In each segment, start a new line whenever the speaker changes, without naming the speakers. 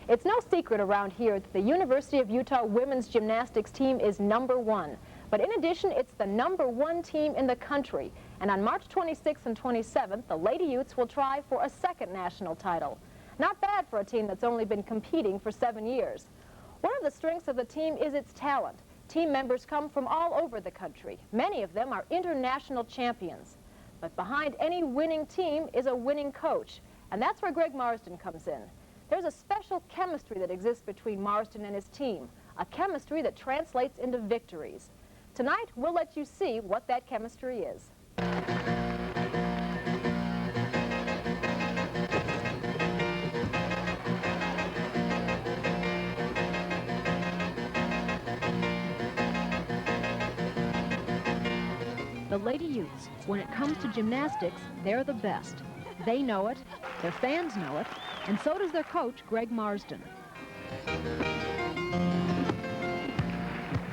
It's no secret around here that the University of Utah women's gymnastics team is #1. But in addition, it's the #1 team in the country. And on March 26th and 27th, the Lady Utes will try for a second national title. Not bad for a team that's only been competing for 7 years. One of the strengths of the team is its talent. Team members come from all over the country. Many of them are international champions. But behind any winning team is a winning coach. And that's where Greg Marsden comes in. There's a special chemistry that exists between Marsden and his team, a chemistry that translates into victories. Tonight, we'll let you see what that chemistry is. The Lady Utes, when it comes to gymnastics, they're the best. They know it, their fans know it, and so does their coach, Greg Marsden.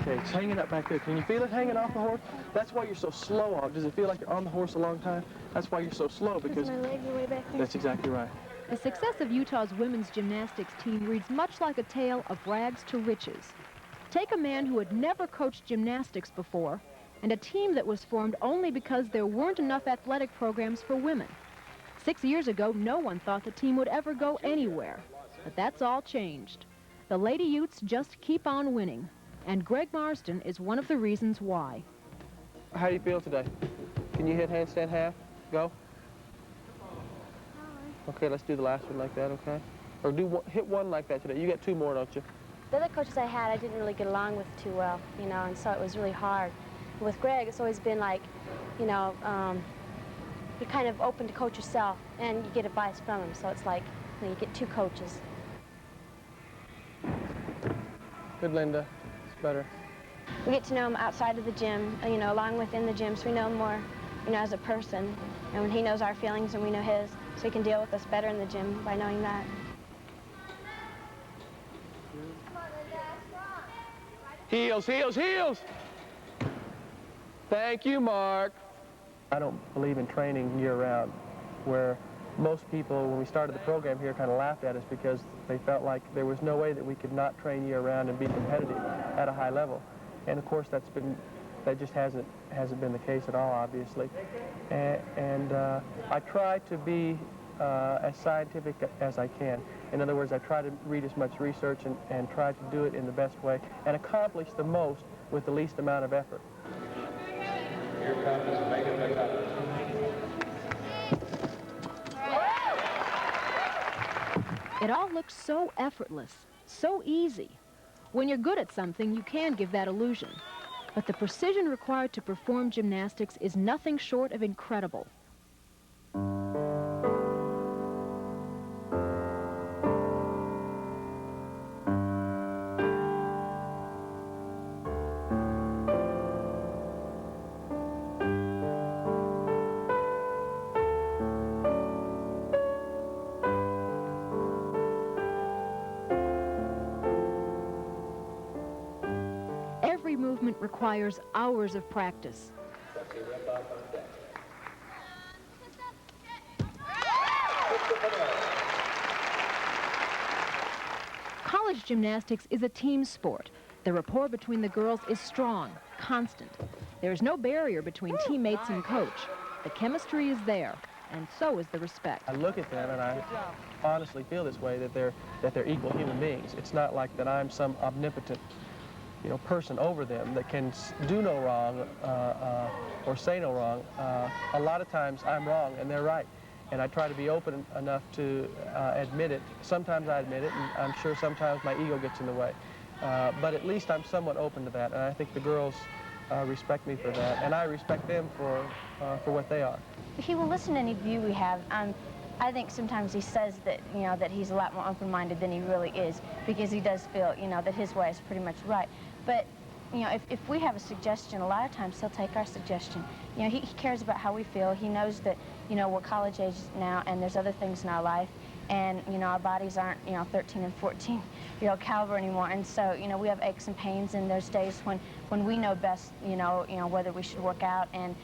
Okay, it's hanging up back there. Can you feel it hanging off the horse? That's why you're so slow on it. Does it feel like you're on the horse a long time? That's why you're so slow, because
my legs are way back there.
That's exactly right.
The success of Utah's women's gymnastics team reads much like a tale of rags to riches. Take a man who had never coached gymnastics before, and a team that was formed only because there weren't enough athletic programs for women. 6 years ago, no one thought the team would ever go anywhere. But that's all changed. The Lady Utes just keep on winning. And Greg Marsden is one of the reasons why.
How do you feel today? Can you hit handstand half? Go. Okay, let's do the last one like that, okay? Or hit one like that today. You got 2 more, don't you?
The other coaches I had, I didn't really get along with too well, you know, and so it was really hard. With Greg, it's always been like, you know, you're kind of open to coach yourself, and you get advice from him, so it's like, you know, you get 2 coaches.
Good, Linda. It's better.
We get to know him outside of the gym, you know, along with in the gym, so we know him more, you know, as a person. And when he knows our feelings and we know his, so he can deal with us better in the gym by knowing that.
Heels, heels, heels! Thank you, Mark. I don't believe in training year-round, where most people, when we started the program here, kind of laughed at us because they felt like there was no way that we could not train year-round and be competitive at a high level. And of course, that just hasn't been the case at all, obviously. And I try to be as scientific as I can. In other words, I try to read as much research and try to do it in the best way and accomplish the most with the least amount of effort. Here comes Megan McCutcheon.
It all looks so effortless, so easy. When you're good at something, you can give that illusion. But the precision required to perform gymnastics is nothing short of incredible. Every movement requires hours of practice. College gymnastics is a team sport. The rapport between the girls is strong, constant. There is no barrier between teammates and coach. The chemistry is there, and so is the respect.
I look at them and I honestly feel this way, that they're equal human beings. It's not like that I'm some omnipotent, you know, person over them that can do no wrong or say no wrong. A lot of times I'm wrong and they're right. And I try to be open enough to admit it. Sometimes I admit it, and I'm sure sometimes my ego gets in the way. But at least I'm somewhat open to that, and I think the girls respect me for that, and I respect them for what they are.
He will listen to any view we have. I think sometimes he says that, you know, that he's a lot more open-minded than he really is, because he does feel, you know, that his way is pretty much right. But, you know, if we have a suggestion, a lot of times he'll take our suggestion. You know, he cares about how we feel. He knows that, you know, we're college age now, and there's other things in our life, and, you know, our bodies aren't, you know, 13 and 14-year-old caliber anymore, and so, you know, we have aches and pains, and there's days when we know best, you know, whether we should work out and,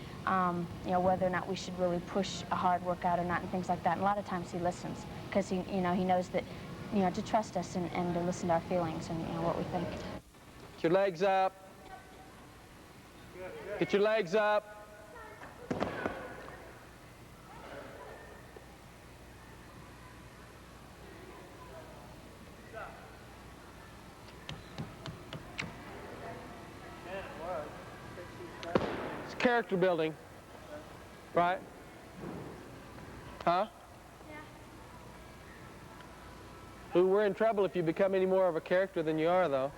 you know, whether or not we should really push a hard workout or not, and things like that. And a lot of times he listens, because he, you know, he knows that to trust us and to listen to our feelings and what we think.
Get your legs up. Get your legs up. It's character building, right? Huh? Yeah. Ooh, we're in trouble if you become any more of a character than you are, though.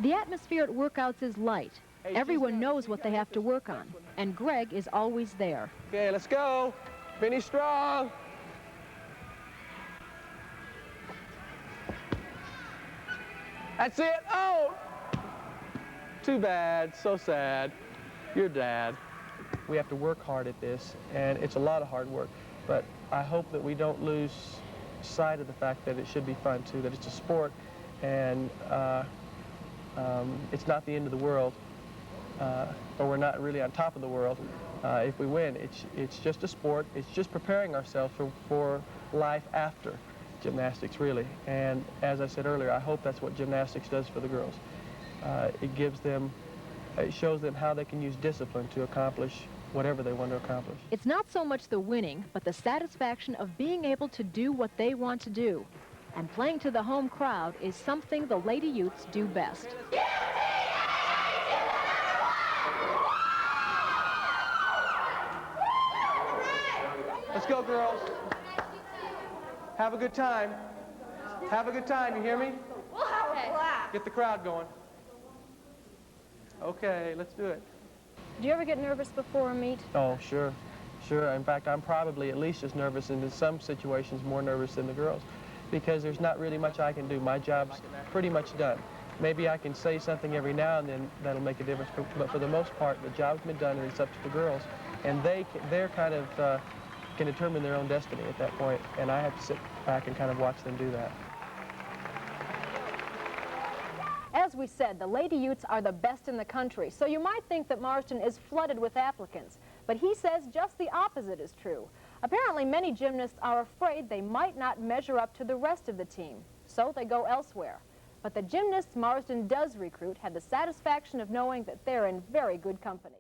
The atmosphere at workouts is light. Everyone knows what they have to work on, and Greg is always there.
Okay, let's go. Finish strong. That's it. Oh! Too bad. So sad. Your dad. We have to work hard at this, and it's a lot of hard work. But I hope that we don't lose sight of the fact that it should be fun, too, that it's a sport, and it's not the end of the world, or we're not really on top of the world. If we win, it's just a sport. It's just preparing ourselves for life after gymnastics, really. And as I said earlier, I hope that's what gymnastics does for the girls. It shows them how they can use discipline to accomplish whatever they want to accomplish.
It's not so much the winning, but the satisfaction of being able to do what they want to do. And playing to the home crowd is something the Lady Utes do best.
Let's go, girls. Have a good time. Have a good time, you hear me?
We'll have a blast.
Get the crowd going. Okay, let's do it.
Do you ever get nervous before a meet?
Oh, sure. Sure. In fact, I'm probably at least as nervous, and in some situations more nervous than the girls, because there's not really much I can do. My job's pretty much done. Maybe I can say something every now and then that'll make a difference, but for the most part, the job's been done, and it's up to the girls. And they're kind of can determine their own destiny at that point, and I have to sit back and kind of watch them do that.
As we said, the Lady Utes are the best in the country, so you might think that Marston is flooded with applicants. But he says just the opposite is true. Apparently, many gymnasts are afraid they might not measure up to the rest of the team, so they go elsewhere. But the gymnasts Marston does recruit have the satisfaction of knowing that they're in very good company.